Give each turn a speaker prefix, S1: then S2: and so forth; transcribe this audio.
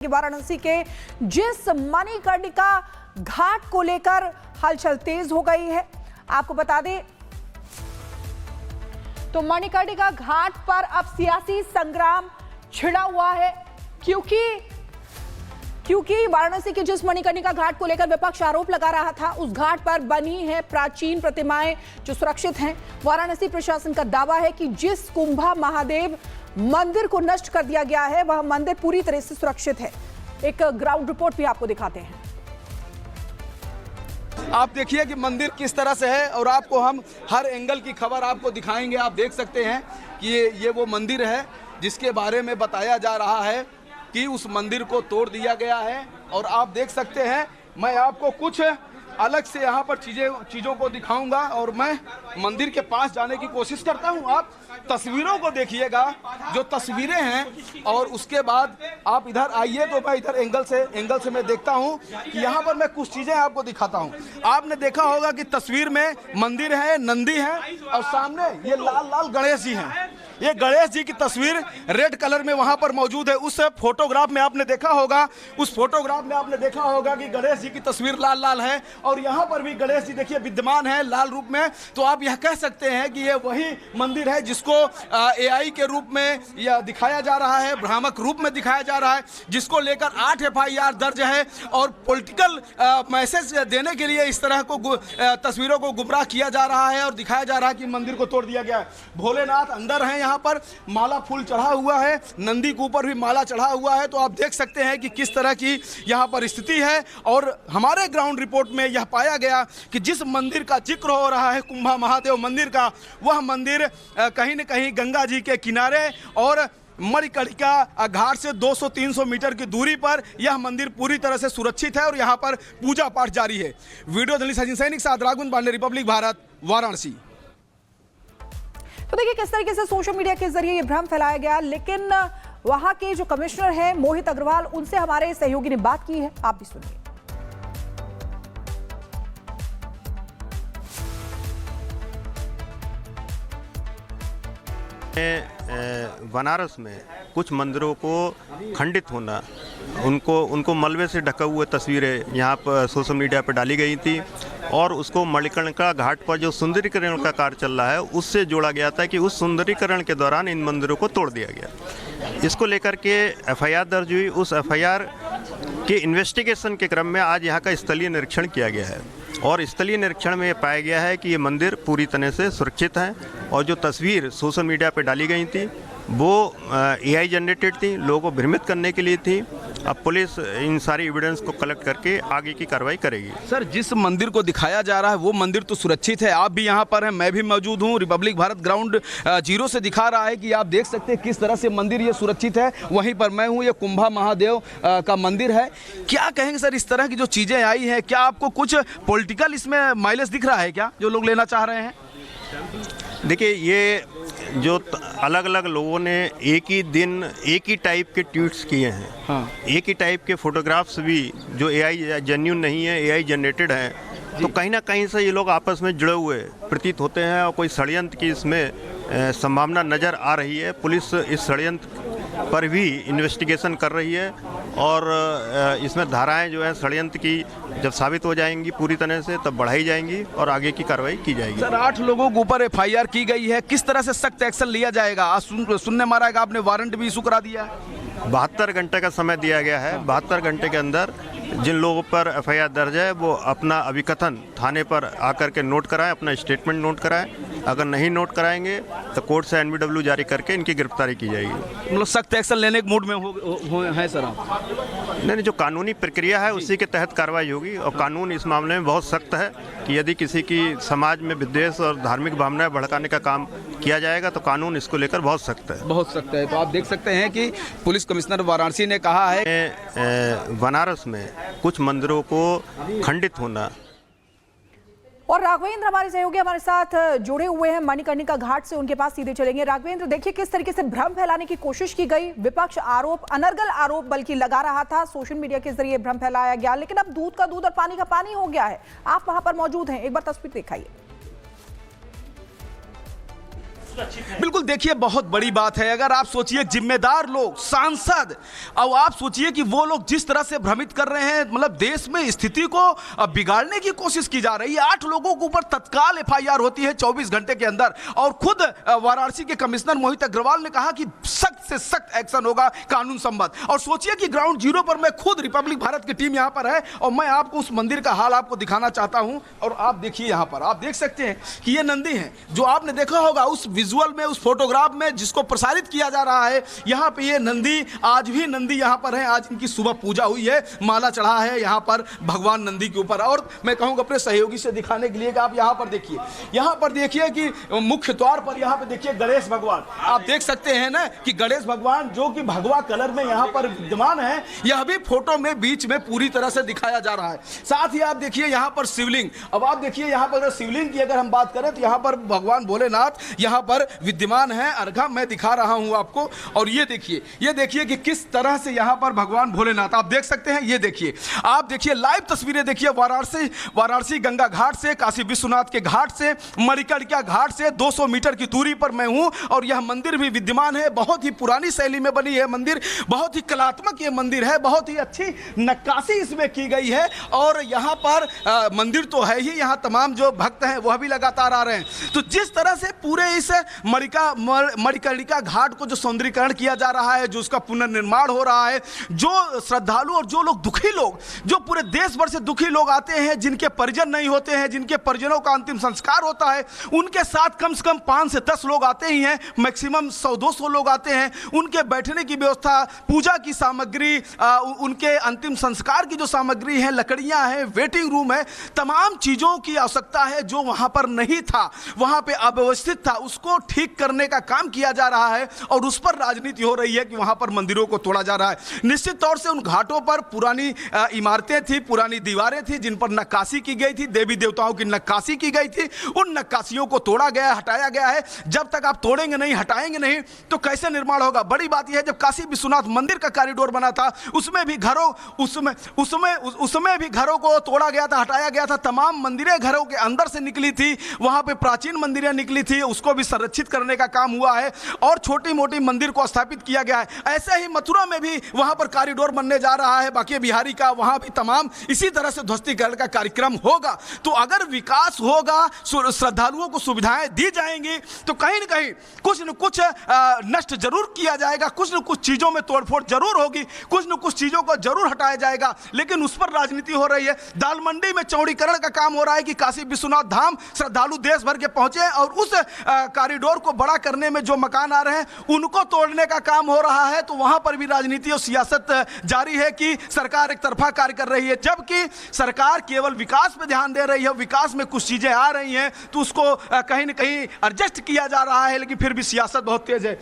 S1: वाराणसी के जिस मणिकर्णिका घाट को लेकर हलचल तेज हो गई है। आपको बता दें तो मणिकर्णिका घाट पर अब सियासी संग्राम छिड़ा हुआ है, क्योंकि वाराणसी के जिस मणिकर्णिका घाट को लेकर विपक्ष आरोप लगा रहा था, उस घाट पर बनी है प्राचीन प्रतिमाएं जो सुरक्षित हैं। वाराणसी प्रशासन का दावा है कि जिस कुंभा महादेव मंदिर को नष्ट कर दिया गया है, वह मंदिर पूरी तरह से सुरक्षित है। एक ग्राउंड रिपोर्ट भी आपको दिखाते हैं।
S2: आप देखिए कि मंदिर किस तरह से है और आपको हम हर एंगल की खबर आपको दिखाएंगे। आप देख सकते हैं कि ये वो मंदिर है जिसके बारे में बताया जा रहा है कि उस मंदिर को तोड़ दिया गया है। और आप देख सकते हैं, मैं आपको कुछ अलग से यहाँ पर चीज़ों को दिखाऊंगा और मैं मंदिर के पास जाने की कोशिश करता हूँ। आप तस्वीरों को देखिएगा, जो तस्वीरें हैं, और उसके बाद आप इधर आइए तो मैं इधर एंगल से मैं देखता हूँ कि यहाँ पर मैं कुछ चीज़ें आपको दिखाता हूँ। आपने देखा होगा कि तस्वीर में मंदिर है, नंदी है और सामने ये लाल गणेश जी हैं। ये गणेश जी की तस्वीर रेड कलर में वहां पर मौजूद है। उस फोटोग्राफ में आपने देखा होगा कि गणेश जी की तस्वीर लाल है और यहाँ पर भी गणेश जी देखिए विद्यमान है लाल रूप में। तो आप यह कह सकते हैं कि ये वही मंदिर है जिसको एआई के रूप में यह दिखाया जा रहा है, भ्रामक रूप में दिखाया जा रहा है, जिसको लेकर 8 FIR दर्ज है और पॉलिटिकल मैसेज देने के लिए इस तरह को तस्वीरों को गुमराह किया जा रहा है और दिखाया जा रहा है कि मंदिर को तोड़ दिया गया है। भोलेनाथ अंदर है, यहाँ पर माला फूल चढ़ा हुआ है, नंदी के ऊपर भी माला चढ़ा हुआ है। तो आप देख सकते हैं कि किस तरह की यहाँ पर स्थिति है। और हमारे ग्राउंड रिपोर्ट में यह पाया गया कि जिस मंदिर का जिक्र हो रहा है, कुंभा महादेव मंदिर का, वह मंदिर कहीं न कहीं गंगा जी के किनारे और मणिकर्णिका घाट से 200-300 मीटर की दूरी पर यह मंदिर पूरी तरह से सुरक्षित है और यहाँ पर पूजा पाठ जारी है। वीडियो जर्नलिस्ट सचिन सैनिक साथ राघवन पांडे, रिपब्लिक भारत, वाराणसी।
S1: तो देखिए किस तरीके से सोशल मीडिया के जरिए ये भ्रम फैलाया गया, लेकिन वहां के जो कमिश्नर हैं मोहित अग्रवाल, उनसे हमारे सहयोगी ने बात की है, आप भी सुनिए।
S3: बनारस में कुछ मंदिरों को खंडित होना, उनको मलबे से ढका हुए तस्वीरें यहाँ पर सोशल मीडिया पर डाली गई थी और उसको मणिकर्णिका घाट पर जो सुंदरीकरण का कार्य चल रहा है उससे जोड़ा गया था कि उस सुंदरीकरण के दौरान इन मंदिरों को तोड़ दिया गया। इसको लेकर के FIR दर्ज हुई। उस FIR के इन्वेस्टिगेशन के क्रम में आज यहाँ का स्थलीय निरीक्षण किया गया है और स्थलीय निरीक्षण में पाया गया है कि ये मंदिर पूरी तरह से सुरक्षित हैं और जो तस्वीर सोशल मीडिया पर डाली गई थी वो AI जनरेटेड थी, लोगों को भ्रमित करने के लिए थी। अब पुलिस इन सारी एविडेंस को कलेक्ट करके आगे की कार्रवाई करेगी।
S2: सर, जिस मंदिर को दिखाया जा रहा है वो मंदिर तो सुरक्षित है, आप भी यहाँ पर हैं, मैं भी मौजूद हूँ। रिपब्लिक भारत ग्राउंड जीरो से दिखा रहा है कि आप देख सकते हैं किस तरह से मंदिर ये सुरक्षित है। वहीं पर मैं हूँ, ये कुंभा महादेव का मंदिर है। क्या कहेंगे सर, इस तरह की जो चीज़ें आई हैं, क्या आपको कुछ पॉलिटिकल इसमें माइलेज दिख रहा है क्या, जो लोग लेना चाह रहे हैं?
S3: देखिए, ये जो अलग अलग लोगों ने एक ही दिन एक ही टाइप के ट्वीट्स किए हैं, हाँ, एक ही टाइप के फोटोग्राफ्स भी जो AI जेन्युइन नहीं है, AI जनरेटेड हैं, तो कहीं ना कहीं से ये लोग आपस में जुड़े हुए प्रतीत होते हैं और कोई षड्यंत्र की इसमें संभावना नज़र आ रही है। पुलिस इस षड्यंत्र पर भी इन्वेस्टिगेशन कर रही है और इसमें धाराएं जो है षड्यंत्र की जब साबित हो जाएंगी पूरी तरह से तब बढ़ाई जाएंगी और आगे की कार्रवाई की जाएगी।
S2: सर, 8 लोगों के ऊपर FIR की गई है, किस तरह से सख्त एक्शन लिया जाएगा? आज सुनने में आ रहा है कि आपने वारंट भी इशू करा दिया है।
S3: 72 घंटे का समय दिया गया है। 72 घंटे के अंदर जिन लोगों पर FIR दर्ज है वो अपना अभिकथन थाने पर आकर के नोट कराएं, अपना स्टेटमेंट नोट कराएं। अगर नहीं नोट कराएंगे तो कोर्ट से NBW जारी करके इनकी गिरफ्तारी की जाएगी।
S2: मतलब सख्त एक्शन लेने के मूड में है सर आप?
S3: नहीं, जो कानूनी प्रक्रिया है उसी के तहत कार्रवाई होगी और कानून इस मामले में बहुत सख्त है कि यदि किसी की समाज में विद्वेष और धार्मिक भावनाएं भड़काने का काम किया जाएगा तो कानून इसको लेकर बहुत सख्त है, बहुत सख्त है।
S2: तो आप देख सकते हैं कि पुलिस कमिश्नर वाराणसी ने कहा है
S3: बनारस में कुछ मंदिरों को खंडित होना।
S1: और राघवेंद्र हमारे सहयोगी हमारे साथ जुड़े हुए हैं मणिकर्णिका घाट से, उनके पास सीधे चलेंगे। राघवेंद्र, देखिए किस तरीके से भ्रम फैलाने की कोशिश की गई, विपक्ष आरोप, अनर्गल आरोप बल्कि लगा रहा था, सोशल मीडिया के जरिए भ्रम फैलाया गया, लेकिन अब दूध का दूध और पानी का पानी हो गया है। आप वहां पर मौजूद हैं, एक बार तस्वीर दिखाइए।
S2: बिल्कुल, देखिए बहुत बड़ी बात है। अगर आप सोचिए जिम्मेदार लोग, सांसद, और आप सोचिए कि वो लोग जिस तरह से भ्रमित कर रहे हैं, मतलब देश में स्थिति को बिगाड़ने की कोशिश की जा रही है। 8 लोगों के ऊपर तत्काल एफआईआर होती है 24 घंटे के अंदर, और खुद वाराणसी के कमिश्नर मोहित अग्रवाल ने कहा कि सख्त से सख्त एक्शन होगा कानून सम्मत। और सोचिए कि ग्राउंड जीरो पर मैं खुद रिपब्लिक भारत की टीम यहां पर है और मैं आपको उस मंदिर का हाल आपको दिखाना चाहता हूं। और आप देखिए यहां पर आप देख सकते हैं कि ये नंदी है जो आपने देखा होगा उस विजुअल में, उस फोटोग्राफ में जिसको प्रसारित किया जा रहा है। यहां पे ये नंदी, आज भी नंदी यहां पर है। आज इनकी सुबह पूजा हुई है, माला चढ़ा है यहां पर भगवान नंदी के ऊपर। और मैं कहूंगा अपने सहयोगी से दिखाने के लिए कि आप यहां पर देखिए, यहां पर देखिए कि मुख्य द्वार पर यहां पर देखिए गणेश भगवान, आप देख सकते हैं ना कि गणेश भगवान जो कि भगवा कलर में यहां पर विद्यमान है, यह भी फोटो में बीच में पूरी तरह से दिखाया जा रहा है। साथ ही आप देखिए यहां पर शिवलिंग, अब आप देखिए यहां पर शिवलिंग की अगर हम बात करें तो यहां पर भगवान भोलेनाथ यहां पर विद्यमान है। अर्घा मैं दिखा रहा हूं आपको, और ये देखिए कि किस तरह से यहां पर भगवान भोलेनाथ आप देख सकते हैं। ये देखिए, आप देखिए लाइव तस्वीरें देखिए वाराणसी गंगा घाट से, काशी विश्वनाथ के घाट से, मणिकर्णिका घाट से 200 मीटर की दूरी पर मैं हूं और यह मंदिर भी विद्यमान है। बहुत ही पुरानी शैली में बनी है मंदिर, बहुत ही कलात्मक ये मंदिर है, बहुत ही अच्छी नक्काशी इसमें की गई है। और यहाँ पर मंदिर तो है ही, यहाँ तमाम जो भक्त हैं वह भी लगातार आ रहे हैं। तो जिस तरह से पूरे इस मणिकर्णिका घाट को जो सौंदर्यीकरण किया जा रहा है, जो उसका पुनर्निर्माण हो रहा है, जो श्रद्धालु और जो लोग दुखी लोग, जो पूरे देश भर से दुखी लोग आते हैं, जिनके परिजन नहीं होते हैं, जिनके परिजनों का अंतिम संस्कार होता है, उनके साथ कम से कम 5 से 10 लोग आते ही हैं, मैक्सिमम 100-200 लोग आते हैं। उनके बैठने की व्यवस्था, पूजा की सामग्री, उनके अंतिम संस्कार की जो सामग्री है, लकड़ियां हैं, वेटिंग रूम है, तमाम चीजों की आवश्यकता है जो वहां पर नहीं था, वहां पे अव्यवस्थित था, उसको ठीक करने का काम किया जा रहा है। और उस पर राजनीति हो रही है कि वहां पर मंदिरों को तोड़ा जा रहा है। निश्चित तौर से उन घाटों पर पुरानी इमारतें थी, पुरानी दीवारें थी, जिन पर नक्काशी की गई थी, देवी देवताओं की नक्काशी की गई थी, उन नक्काशियों को तोड़ा गया, हटाया गया है। जब तक आप तोड़ेंगे नहीं, हटाएंगे नहीं, तो कैसे निर्माण होगा। बड़ी बात यह है, जब काशी विश्वनाथ मंदिर का कॉरिडोर बना था, उसमें भी घरों को तोड़ा गया था, हटाया गया था। तमाम मंदिरें घरों के अंदर से निकली थी, वहां पे प्राचीन मंदिरें निकली थी, उसको भी संरक्षित करने का काम हुआ है और छोटी मोटी मंदिर को स्थापित किया गया है। ऐसे ही मथुरा में भी वहां पर कॉरिडोर बनने जा रहा है बांके बिहारी का, वहां भी तमाम इसी तरह से ध्वस्तीकरण का कार्यक्रम होगा। तो अगर विकास होगा, श्रद्धालुओं को सुविधाएं दी जाएंगी, तो कहीं न कहीं कुछ न कुछ नष्ट जरूर किया जाएगा, कुछ न कुछ चीजों में तोड़फोड़ जरूर होगी, कुछ न कुछ चीजों को जरूर हटाया जाएगा। लेकिन उस पर राजनीति हो रही है। दाल मंडी में चौड़ीकरण का काम हो रहा है कि काशी विश्वनाथ धाम श्रद्धालु देश भर के पहुंचे, और उस कॉरिडोर को बड़ा करने में जो मकान आ रहे हैं उनको तोड़ने का काम हो रहा है। तो वहां पर भी राजनीति और सियासत जारी है कि सरकार एक तरफा कार्य कर रही है, जबकि सरकार केवल विकास पे ध्यान दे रही है। विकास में कुछ चीजें आ रही हैं तो उसको कहीं न कहीं एडजस्ट किया जा रहा है, लेकिन फिर भी सियासत बहुत तेज है।